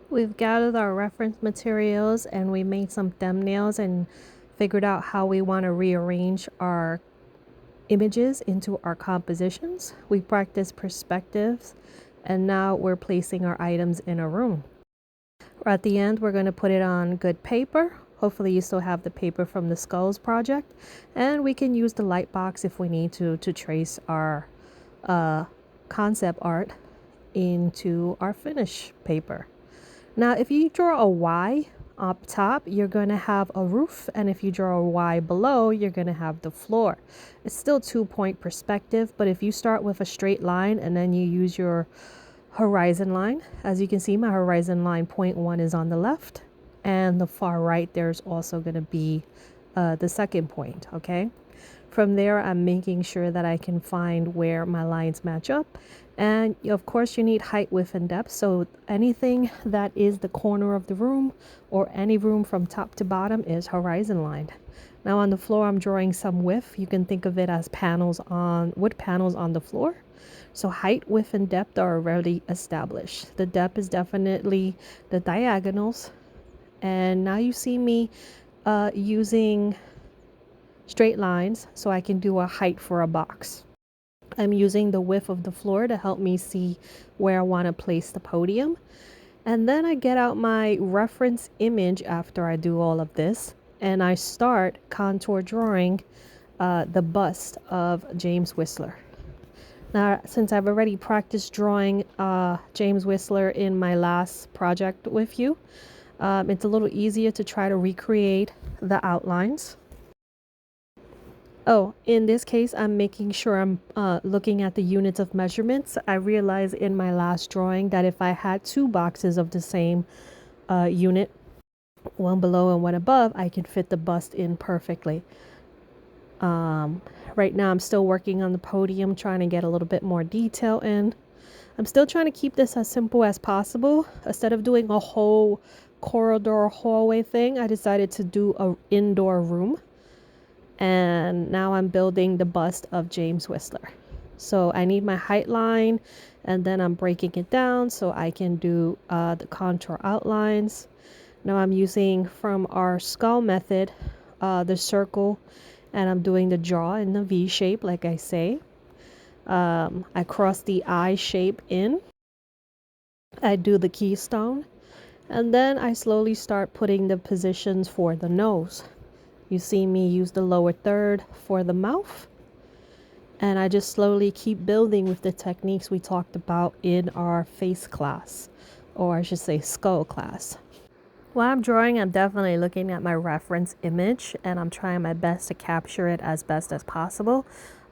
We've gathered our reference materials and we made some thumbnails and figured out how we want to rearrange our images into our compositions. We practiced perspectives and now we're placing our items in a room. At the end, we're going to put it on good paper. Hopefully you still have the paper from the skulls project, and we can use the light box if we need to trace our concept art into our finish paper. Now, if you draw a Y up top, you're going to have a roof, and if you draw a Y below, you're going to have the floor. It's still 2-point perspective, but if you start with a straight line and then you use your horizon line, as you can see, my horizon line point 1 is on the left, and the far right there's also going to be the second point. Okay, from there I'm making sure that I can find where my lines match up, and of course you need height, width, and depth. So anything that is the corner of the room or any room from top to bottom is horizon lined. Now on the floor I'm drawing some width. You can think of it as panels on wood panels on the floor. So height, width, and depth are already established. The depth is definitely the diagonals. And now you see me using straight lines so I can do a height for a box. I'm using the width of the floor to help me see where I want to place the podium. And then I get out my reference image after I do all of this, and I start contour drawing the bust of James Whistler. Now, since I've already practiced drawing James Whistler in my last project with you, it's a little easier to try to recreate the outlines. Oh, in this case, I'm making sure I'm looking at the units of measurements. I realized in my last drawing that if I had two boxes of the same unit, one below and one above, I can fit the bust in perfectly. Right now I'm still working on the podium, trying to get a little bit more detail in. I'm still trying to keep this as simple as possible. Instead of doing a whole corridor hallway thing, I decided to do an indoor room. And now I'm building the bust of James Whistler. So I need my height line, and then I'm breaking it down so I can do the contour outlines. Now I'm using from our skull method the circle, and I'm doing the jaw in the V shape like I say. I cross the eye shape in. I do the keystone, and then I slowly start putting the positions for the nose. You see me use the lower third for the mouth, and I just slowly keep building with the techniques we talked about in our face class, or I should say skull class. While I'm drawing, I'm definitely looking at my reference image, and I'm trying my best to capture it as best as possible.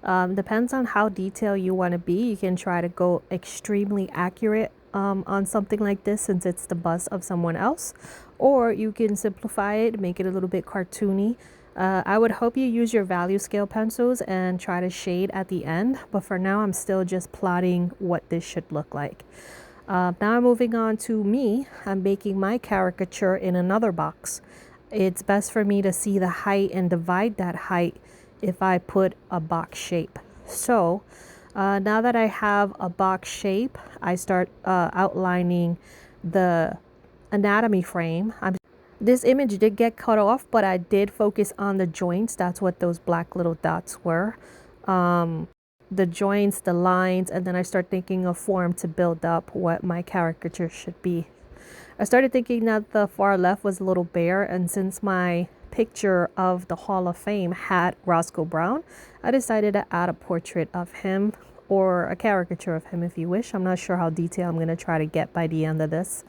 Depends on how detailed you want to be. You can try to go extremely accurate on something like this, since it's the bust of someone else, or you can simplify it, make it a little bit cartoony. I would hope you use your value scale pencils and try to shade at the end, but for now I'm still just plotting what this should look like. Now I'm moving on to me. I'm making my caricature in another box. It's best for me to see the height and divide that height if I put a box shape. So now that I have a box shape, I start outlining the anatomy frame. This image did get cut off, but I did focus on the joints. That's what those black little dots were. The joints, the lines, and then I start thinking of form to build up what my caricature should be. I started thinking that the far left was a little bare, and since my picture of the Hall of Fame had Roscoe Brown, I decided to add a portrait of him, or a caricature of him if you wish. I'm not sure how detailed I'm going to try to get by the end of this.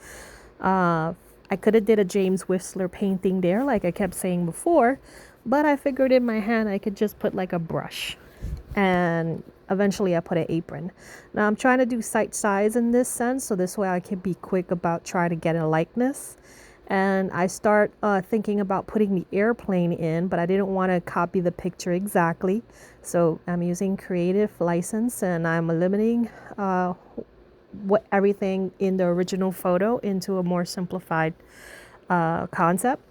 I could have did a James Whistler painting there like I kept saying before, but I figured in my hand I could just put like a brush, and eventually I put an apron. Now I'm trying to do sight size in this sense, so this way I can be quick about trying to get a likeness. And I start thinking about putting the airplane in, but I didn't want to copy the picture exactly, so I'm using creative license, and I'm eliminating everything in the original photo into a more simplified concept.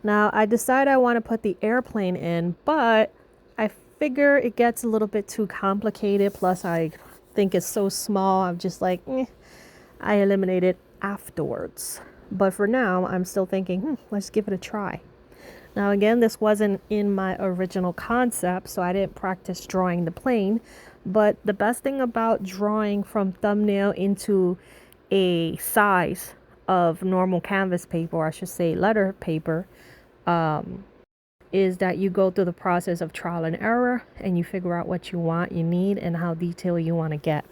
Now I decide I want to put the airplane in, but I figure it gets a little bit too complicated. Plus I think it's so small. I'm just like, I eliminate it. afterwards. But for now, I'm still thinking, let's give it a try. Now, again, this wasn't in my original concept, so I didn't practice drawing the plane. But the best thing about drawing from thumbnail into a size of normal canvas paper, or I should say letter paper, is that you go through the process of trial and error and you figure out what you want, you need, and how detailed you want to get.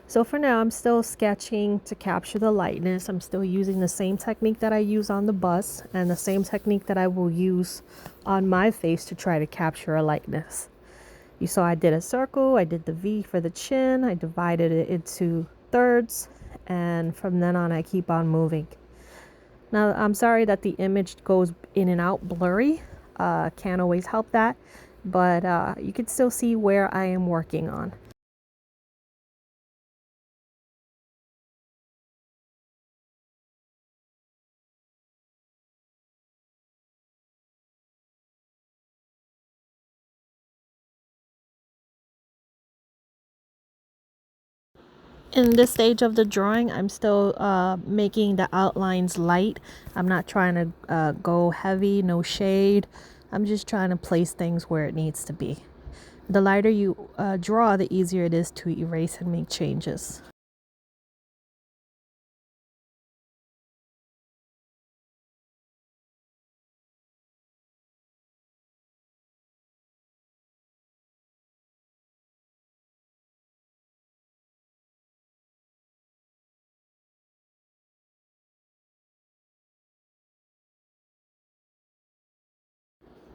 So for now, I'm still sketching to capture the lightness. I'm still using the same technique that I use on the bus and the same technique that I will use on my face to try to capture a likeness. You saw I did a circle, I did the V for the chin, I divided it into thirds, and from then on I keep on moving. Now, I'm sorry that the image goes in and out blurry. Can't always help that, but you can still see where I am working on. In this stage of the drawing, I'm still making the outlines light. I'm not trying to go heavy, no shade. I'm just trying to place things where it needs to be. The lighter you draw, the easier it is to erase and make changes.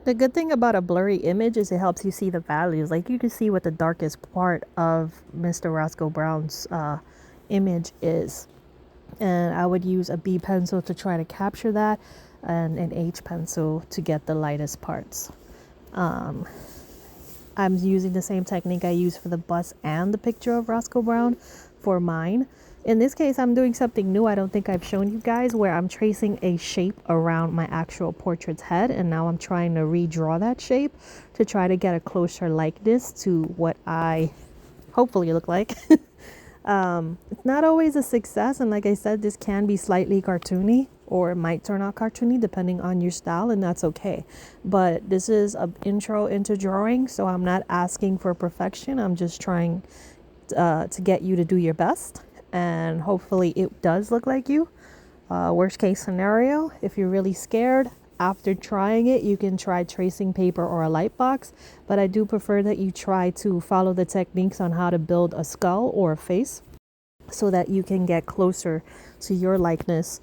The good thing about a blurry image is it helps you see the values. Like you can see what the darkest part of Mr. Roscoe Brown's image is. And I would use a B pencil to try to capture that and an H pencil to get the lightest parts. I'm using the same technique I use for the bus and the picture of Roscoe Brown for mine. In this case, I'm doing something new I don't think I've shown you guys, where I'm tracing a shape around my actual portrait's head, and now I'm trying to redraw that shape to try to get a closer likeness to what I hopefully look like. It's not always a success, and like I said, this can be slightly cartoony, or it might turn out cartoony depending on your style, and that's okay. But this is an intro into drawing, so I'm not asking for perfection. I'm just trying to get you to do your best, and hopefully it does look like you. Worst case scenario, if you're really scared, after trying it, you can try tracing paper or a light box, but I do prefer that you try to follow the techniques on how to build a skull or a face so that you can get closer to your likeness.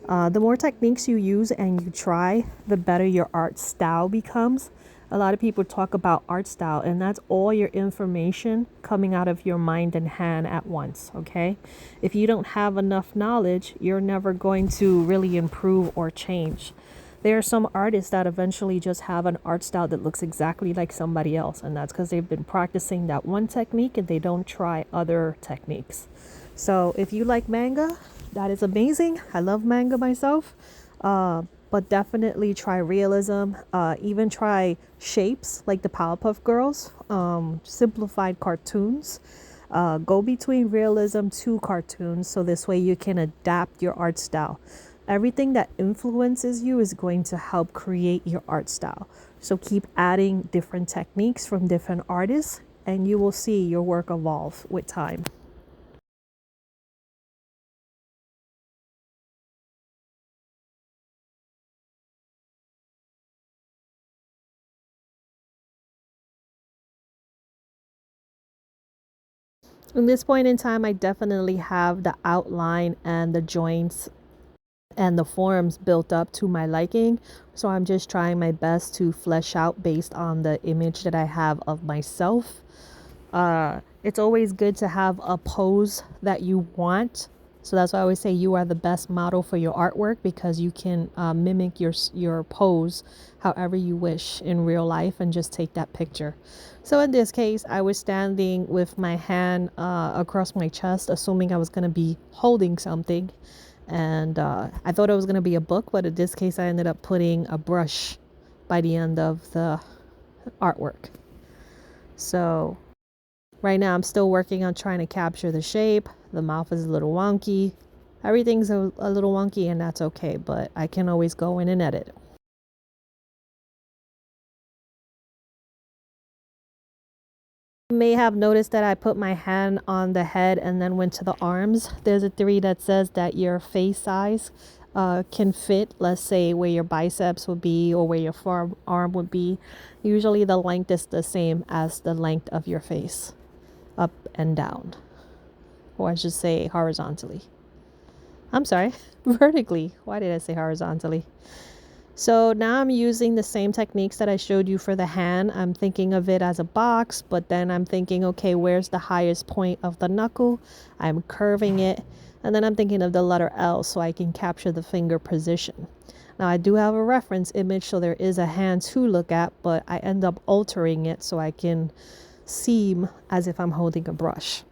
The more techniques you use and you try, the better your art style becomes. A lot of people talk about art style, and that's all your information coming out of your mind and hand at once, okay? If you don't have enough knowledge, you're never going to really improve or change. There are some artists that eventually just have an art style that looks exactly like somebody else, and that's because they've been practicing that one technique and they don't try other techniques. So if you like manga, that is amazing. I love manga myself. But definitely try realism. Even try shapes like the Powerpuff Girls, simplified cartoons. Go between realism to cartoons, so this way you can adapt your art style. Everything that influences you is going to help create your art style. So keep adding different techniques from different artists, and you will see your work evolve with time. In this point in time, I definitely have the outline and the joints and the forms built up to my liking. So I'm just trying my best to flesh out based on the image that I have of myself. It's always good to have a pose that you want. So that's why I always say you are the best model for your artwork, because you can mimic your pose however you wish in real life and just take that picture. So in this case, I was standing with my hand across my chest, assuming I was going to be holding something. And I thought it was going to be a book, but in this case, I ended up putting a brush by the end of the artwork. So right now, I'm still working on trying to capture the shape. The mouth is a little wonky. Everything's a little wonky, and that's okay, but I can always go in and edit. You may have noticed that I put my hand on the head and then went to the arms. There's a theory that says that your face size can fit, let's say, where your biceps would be or where your forearm would be. Usually the length is the same as the length of your face, up and down, or I should say horizontally. I'm sorry, vertically. Why did I say horizontally? So now I'm using the same techniques that I showed you for the hand. I'm thinking of it as a box, but then I'm thinking, okay, where's the highest point of the knuckle? I'm curving it. And then I'm thinking of the letter L so I can capture the finger position. Now I do have a reference image, so there is a hand to look at, but I end up altering it so I can seem as if I'm holding a brush.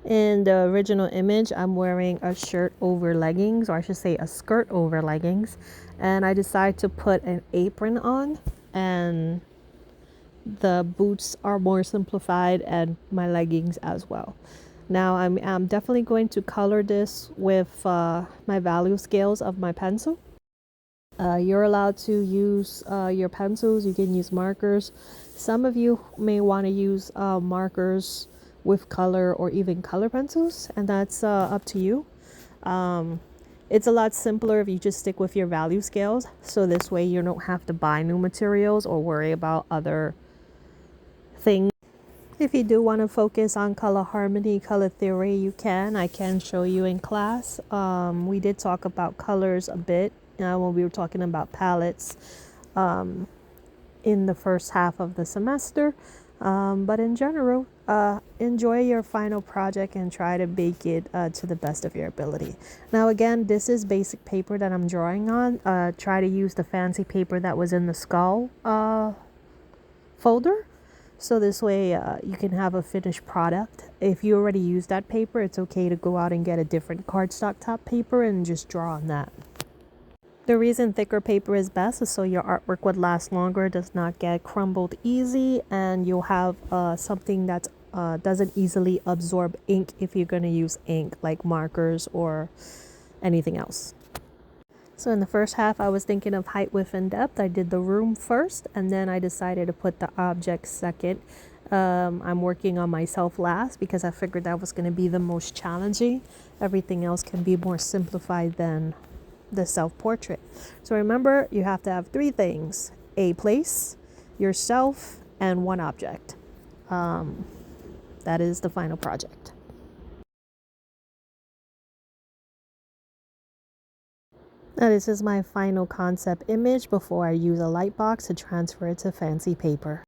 In the original image, I'm wearing a shirt over leggings, or I should say a skirt over leggings, and I decided to put an apron on, and the boots are more simplified and my leggings as well. Now I'm definitely going to color this with my value scales of my pencil. You're allowed to use your pencils. You can use markers. Some of you may want to use markers with color or even color pencils, and that's up to you. It's a lot simpler if you just stick with your value scales, so this way you don't have to buy new materials or worry about other things. If you do want to focus on color harmony, color theory, you can. I can show you in class. We did talk about colors a bit when we were talking about palettes in the first half of the semester. But in general, enjoy your final project and try to make it to the best of your ability. Now, again, this is basic paper that I'm drawing on. Try to use the fancy paper that was in the skull folder. So this way you can have a finished product. If you already use that paper, it's okay to go out and get a different cardstock top paper and just draw on that. The reason thicker paper is best is so your artwork would last longer, does not get crumbled easy, and you'll have something that doesn't easily absorb ink if you're going to use ink like markers or anything else. So in the first half, I was thinking of height, width, and depth. I did the room first, and then I decided to put the object second. I'm working on myself last because I figured that was going to be the most challenging. Everything else can be more simplified than the self-portrait. So remember, you have to have three things: a place, yourself, and one object. That is the final project. Now this is my final concept image before I use a light box to transfer it to fancy paper.